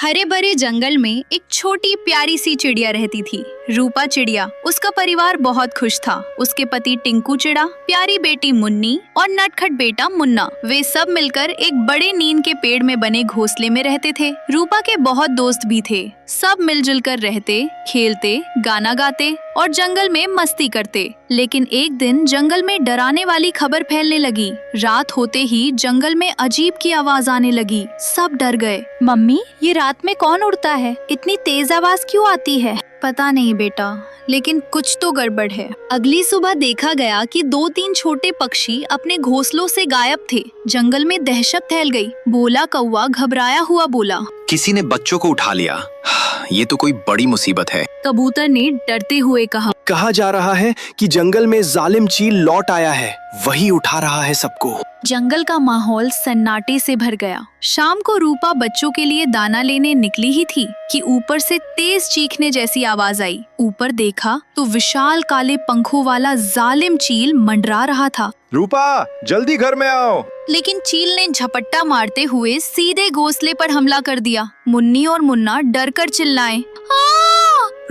हरे भरे जंगल में एक छोटी प्यारी सी चिड़िया रहती थी, रूपा चिड़िया। उसका परिवार बहुत खुश था। उसके पति टिंकू चिड़ा, प्यारी बेटी मुन्नी और नटखट बेटा मुन्ना, वे सब मिलकर एक बड़े नीम के पेड़ में बने घोंसले में रहते थे। रूपा के बहुत दोस्त भी थे। सब मिलजुल कर रहते, खेलते, गाना गाते और जंगल में मस्ती करते। लेकिन एक दिन जंगल में डराने वाली खबर फैलने लगी। रात होते ही जंगल में अजीब की आवाज आने लगी। सब डर गए। मम्मी, ये रात में कौन उड़ता है? इतनी तेज आवाज क्यों आती है? पता नहीं बेटा, लेकिन कुछ तो गड़बड़ है। अगली सुबह देखा गया कि 2-3 छोटे पक्षी अपने घोंसलों से गायब थे। जंगल में दहशत फैल गई। भोला कौवा घबराया हुआ बोला, किसी ने बच्चों को उठा लिया। ये तो कोई बड़ी मुसीबत है। कबूतर ने डरते हुए कहा जा रहा है कि जंगल में जालिम चील लौट आया है, वही उठा रहा है सबको। जंगल का माहौल सन्नाटे से भर गया। शाम को रूपा बच्चों के लिए दाना लेने निकली ही थी कि ऊपर से तेज चीखने जैसी आवाज आई। ऊपर देखा तो विशाल काले पंखों वाला जालिम चील मंडरा रहा था। रूपा, जल्दी घर में आओ। लेकिन चील ने झपट्टा मारते हुए सीधे घोंसले पर हमला कर दिया। मुन्नी और मुन्ना डरकर चिल्लाए।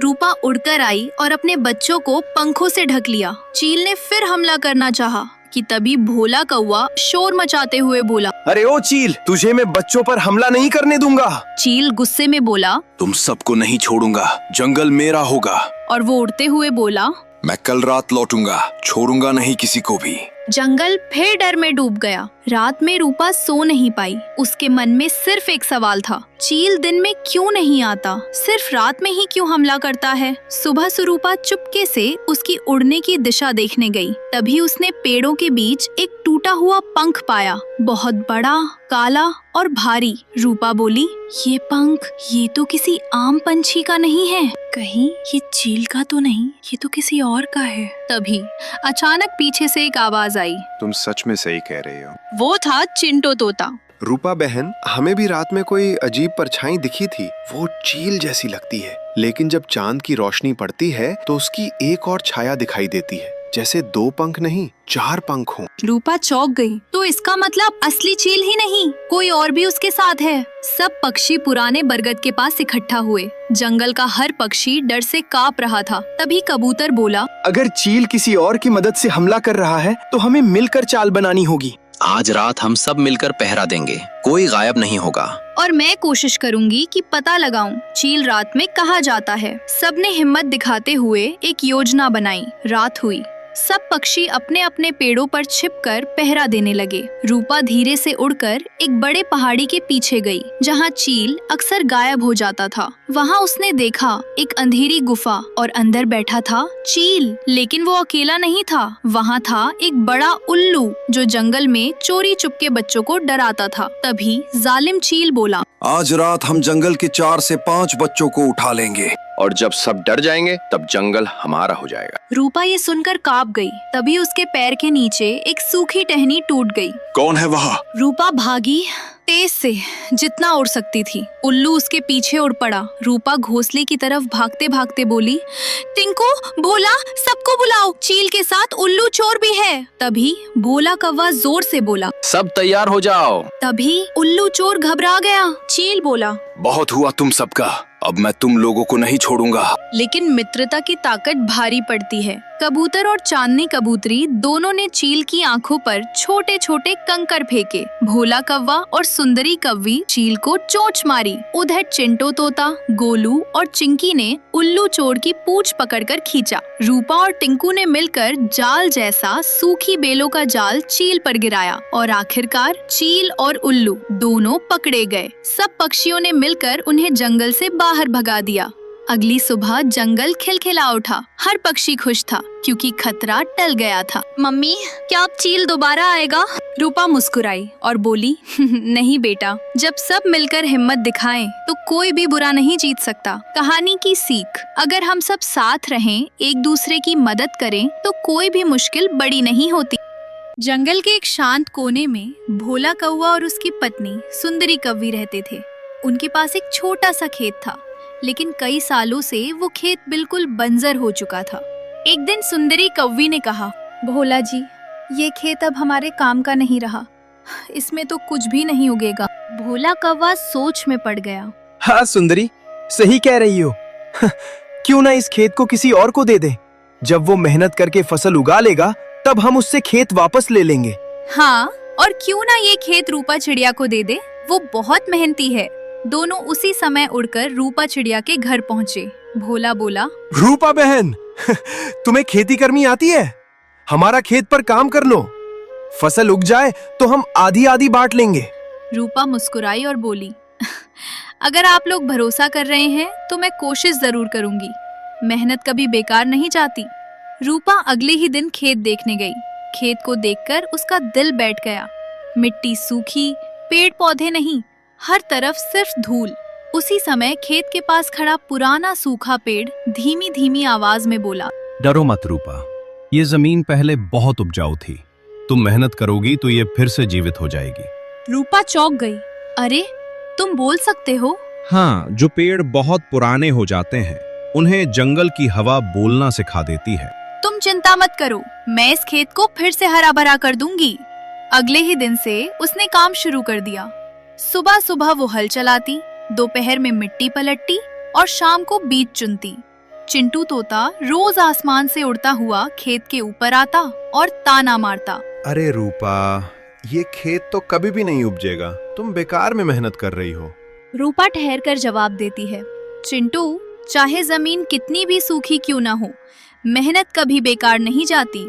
रूपा उड़कर आई और अपने बच्चों को पंखों से ढक लिया। चील ने फिर हमला करना चाहा कि तभी भोला कौवा शोर मचाते हुए बोला, अरे ओ चील, तुझे मैं बच्चों पर हमला नहीं करने दूंगा। चील गुस्से में बोला, तुम सबको नहीं छोड़ूंगा, जंगल मेरा होगा। और वो उड़ते हुए बोला, मैं कल रात लौटूंगा, छोड़ूंगा नहीं किसी को भी। जंगल फिर डर में डूब गया। रात में रूपा सो नहीं पाई। उसके मन में सिर्फ एक सवाल था, चील दिन में क्यों नहीं आता, सिर्फ रात में ही क्यों हमला करता है। सुबह से रूपा चुपके से उसकी उड़ने की दिशा देखने गई। तभी उसने पेड़ों के बीच एक टूटा हुआ पंख पाया, बहुत बड़ा, काला और भारी। रूपा बोली, ये पंख, ये तो किसी आम पंछी का नहीं है। कहीं ये चील का तो नहीं, ये तो किसी और का है। तभी अचानक पीछे से एक आवाज आई। तुम सच में सही कह रही हो। वो था चिंटो तोता। रूपा बहन, हमें भी रात में कोई अजीब परछाई दिखी थी। वो चील जैसी लगती है, लेकिन जब चांद की रोशनी पड़ती है तो उसकी एक और छाया दिखाई देती है, जैसे 2 पंख नहीं 4 पंख हों। रूपा चौंक गई। तो इसका मतलब असली चील ही नहीं, कोई और भी उसके साथ है। सब पक्षी पुराने बरगद के पास इकट्ठा हुए। जंगल का हर पक्षी डर से कांप रहा था। तभी कबूतर बोला, अगर चील किसी और की मदद से हमला कर रहा है तो हमें मिलकर चाल बनानी होगी। आज रात हम सब मिलकर पहरा देंगे, कोई गायब नहीं होगा। और मैं कोशिश करूंगी कि पता लगाऊं चील रात में कहाँ जाता है। सबने हिम्मत दिखाते हुए एक योजना बनाई। रात हुई। सब पक्षी अपने अपने पेड़ों पर छिपकर पहरा देने लगे। रूपा धीरे से उड़कर एक बड़े पहाड़ी के पीछे गई, जहाँ चील अक्सर गायब हो जाता था। वहाँ उसने देखा एक अंधेरी गुफा और अंदर बैठा था चील। लेकिन वो अकेला नहीं था, वहाँ था एक बड़ा उल्लू जो जंगल में चोरी चुपके बच्चों को डराता था। तभी जालिम चील बोला, आज रात हम जंगल के 4 से 5 बच्चों को उठा लेंगे और जब सब डर जाएंगे तब जंगल हमारा हो जाएगा। रूपा ये सुनकर कांप गई। तभी उसके पैर के नीचे एक सूखी टहनी टूट गई। कौन है वहाँ? रूपा भागी तेज से, जितना उड़ सकती थी। उल्लू उसके पीछे उड़ पड़ा। रूपा घोंसले की तरफ भागते भागते बोली, टिंकू, भोला, सबको बुलाओ, चील के साथ उल्लू चोर भी है। तभी भोला कौवा जोर से बोला, सब तैयार हो जाओ। तभी उल्लू चोर घबरा गया। चील बोला, बहुत हुआ तुम सबका, अब मैं तुम लोगों को नहीं छोड़ूंगा। लेकिन मित्रता की ताकत भारी पड़ती है। कबूतर और चांदनी कबूतरी दोनों ने चील की आंखों पर छोटे छोटे कंकर फेंके। भोला कौवा और सुंदरी कव्वी चील को चोंच मारी। उधर चिंटो तोता, गोलू और चिंकी ने उल्लू चोर की पूंछ पकड़कर खींचा। रूपा और टिंकू ने मिलकर जाल जैसा सूखी बेलों का जाल चील पर गिराया और आखिरकार चील और उल्लू दोनों पकड़े गए। सब पक्षियों ने मिलकर उन्हें जंगल से बाहर भगा दिया। अगली सुबह जंगल खिलखिला उठा। हर पक्षी खुश था क्योंकि खतरा टल गया था। मम्मी, क्या अब चील दोबारा आएगा? रूपा मुस्कुराई और बोली, नहीं बेटा, जब सब मिलकर हिम्मत दिखाएं तो कोई भी बुरा नहीं जीत सकता। कहानी की सीख, अगर हम सब साथ रहें, एक दूसरे की मदद करें तो कोई भी मुश्किल बड़ी नहीं होती। जंगल के एक शांत कोने में भोला कौवा और उसकी पत्नी सुंदरी कव्वी रहते थे। उनके पास एक छोटा सा खेत था, लेकिन कई सालों से वो खेत बिल्कुल बंजर हो चुका था। एक दिन सुंदरी कव्वी ने कहा, भोला जी, ये खेत अब हमारे काम का नहीं रहा, इसमें तो कुछ भी नहीं उगेगा। भोला कौवा सोच में पड़ गया। हाँ सुंदरी, सही कह रही हो। क्यों ना इस खेत को किसी और को दे दे। जब वो मेहनत करके फसल उगा लेगा तब हम उससे खेत वापस ले लेंगे। हाँ, और क्यों ना ये खेत रूपा चिड़िया को दे दे, वो बहुत मेहनती है। दोनों उसी समय उड़कर रूपा चिड़िया के घर पहुँचे। भोला बोला, रूपा बहन, तुम्हें खेती करनी आती है? हमारा खेत पर काम कर लो। फसल उग जाए तो हम आधी आधी बांट लेंगे। रूपा मुस्कुराई और बोली, अगर आप लोग भरोसा कर रहे हैं तो मैं कोशिश जरूर करूंगी। मेहनत कभी बेकार नहीं जाती। रूपा अगले ही दिन खेत देखने गई। खेत को देखकर उसका दिल बैठ गया। मिट्टी सूखी, पेड़ पौधे नहीं, हर तरफ सिर्फ धूल। उसी समय खेत के पास खड़ा पुराना सूखा पेड़ धीमी धीमी आवाज में बोला, डरो मत रूपा, ये जमीन पहले बहुत उपजाऊ थी। तुम मेहनत करोगी तो ये फिर से जीवित हो जाएगी। रूपा चौंक गई। अरे, तुम बोल सकते हो? हाँ, जो पेड़ बहुत पुराने हो जाते हैं उन्हें जंगल की हवा बोलना सिखा देती है। तुम चिंता मत करो, मैं इस खेत को फिर से हरा भरा कर दूंगी। अगले ही दिन से उसने काम शुरू कर दिया। सुबह सुबह वो हल चलाती, दोपहर में मिट्टी पलटती और शाम को बीज चुनती। चिंटू तोता रोज आसमान से उड़ता हुआ खेत के ऊपर आता और ताना मारता, अरे रूपा, ये खेत तो कभी भी नहीं उपजेगा। तुम बेकार में मेहनत कर रही हो। रूपा ठहर कर जवाब देती है, चिंटू, चाहे जमीन कितनी भी सूखी क्यों ना हो, मेहनत कभी बेकार नहीं जाती।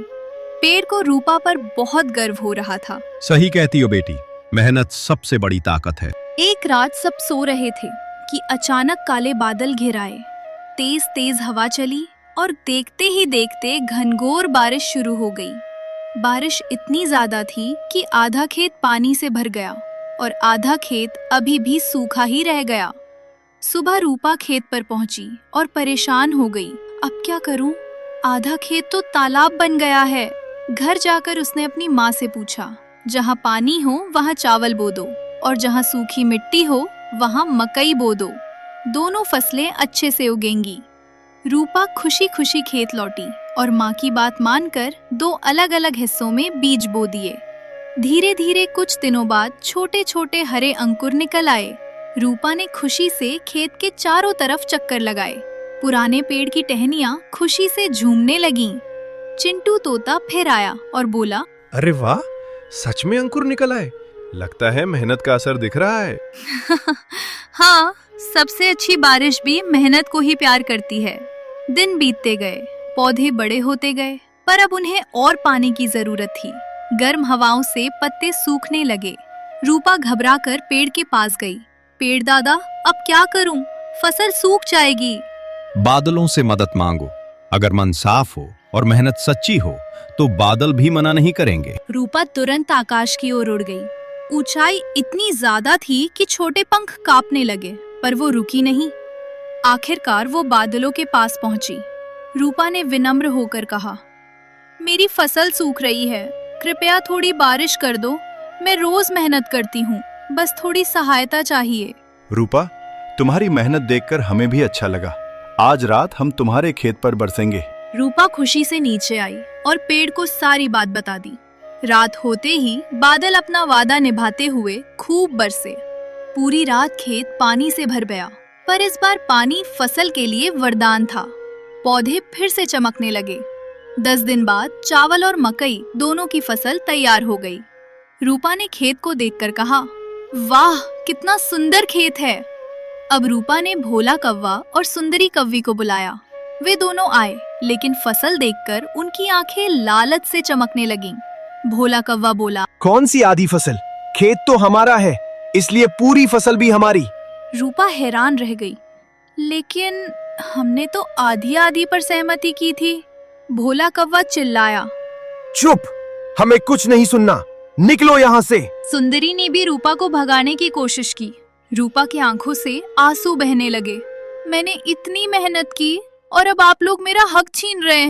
पेड़ को रूपा पर बहुत गर्व हो रहा था। सही कहती हो बेटी, मेहनत सबसे बड़ी ताकत है। एक रात सब सो रहे थे कि अचानक काले बादल घिर आए। तेज तेज हवा चली और देखते ही देखते घनघोर बारिश शुरू हो गई। बारिश इतनी ज्यादा थी कि आधा खेत पानी से भर गया और आधा खेत अभी भी सूखा ही रह गया। सुबह रूपा खेत पर पहुंची और परेशान हो गई। अब क्या करूं? आधा खेत तो तालाब बन गया है। घर जाकर उसने अपनी माँ से पूछा, जहाँ पानी हो वहाँ चावल बो दो और जहाँ सूखी मिट्टी हो वहाँ मकई बो दो। दोनों फसलें अच्छे से उगेंगी। रूपा खुशी खुशी खेत लौटी और माँ की बात मानकर 2 अलग अलग हिस्सों में बीज बो दिए। धीरे धीरे कुछ दिनों बाद छोटे छोटे हरे अंकुर निकल आए। रूपा ने खुशी से खेत के चारों तरफ चक्कर लगाए। पुराने पेड़ की टहनियाँ खुशी से झूमने लगीं। चिंटू तोता फिर आया और बोला, अरे वाह, सच में अंकुर निकल आए। लगता है मेहनत का असर दिख रहा है। हाँ, सबसे अच्छी बारिश भी मेहनत को ही प्यार करती है। दिन बीतते गए, पौधे बड़े होते गए, पर अब उन्हें और पानी की जरूरत थी। गर्म हवाओं से पत्ते सूखने लगे। रूपा घबराकर पेड़ के पास गई। पेड़ दादा, अब क्या करूं? फसल सूख जाएगी। बादलों से मदद मांगो। अगर मन साफ हो और मेहनत सच्ची हो तो बादल भी मना नहीं करेंगे। रूपा तुरंत आकाश की ओर उड़ गई। ऊंचाई इतनी ज्यादा थी कि छोटे पंख कांपने लगे, पर वो रुकी नहीं। आखिरकार वो बादलों के पास पहुंची। रूपा ने विनम्र होकर कहा, मेरी फसल सूख रही है, कृपया थोड़ी बारिश कर दो। मैं रोज मेहनत करती हूँ, बस थोड़ी सहायता चाहिए। रूपा, तुम्हारी मेहनत देखकर हमें भी अच्छा लगा। आज रात हम तुम्हारे खेत पर बरसेंगे। रूपा खुशी से नीचे आई और पेड़ को सारी बात बता दी। रात होते ही बादल अपना वादा निभाते हुए खूब बरसे। पूरी रात खेत पानी से भर गया, पर इस बार पानी फसल के लिए वरदान था। पौधे फिर से चमकने लगे। 10 दिन बाद चावल और मकई दोनों की फसल तैयार हो गई। रूपा ने खेत को देखकर कहा, वाह, कितना सुंदर खेत है। अब रूपा ने भोला कौवा और सुंदरी कौवी को बुलाया। वे दोनों आए, लेकिन फसल देखकर उनकी आंखें लालच से चमकने लगीं। भोला कौवा बोला, कौन सी आधी फसल? खेत तो हमारा है, इसलिए पूरी फसल भी हमारी। रूपा हैरान रह गई, लेकिन हमने तो आधी आधी पर सहमति की थी। भोला कौवा चिल्लाया, चुप, हमें कुछ नहीं सुनना, निकलो यहाँ से। सुंदरी ने भी रूपा को भगाने की कोशिश की। रूपा की आंखों से आंसू बहने लगे। मैंने इतनी मेहनत की और अब आप लोग मेरा हक छीन रहे हैं।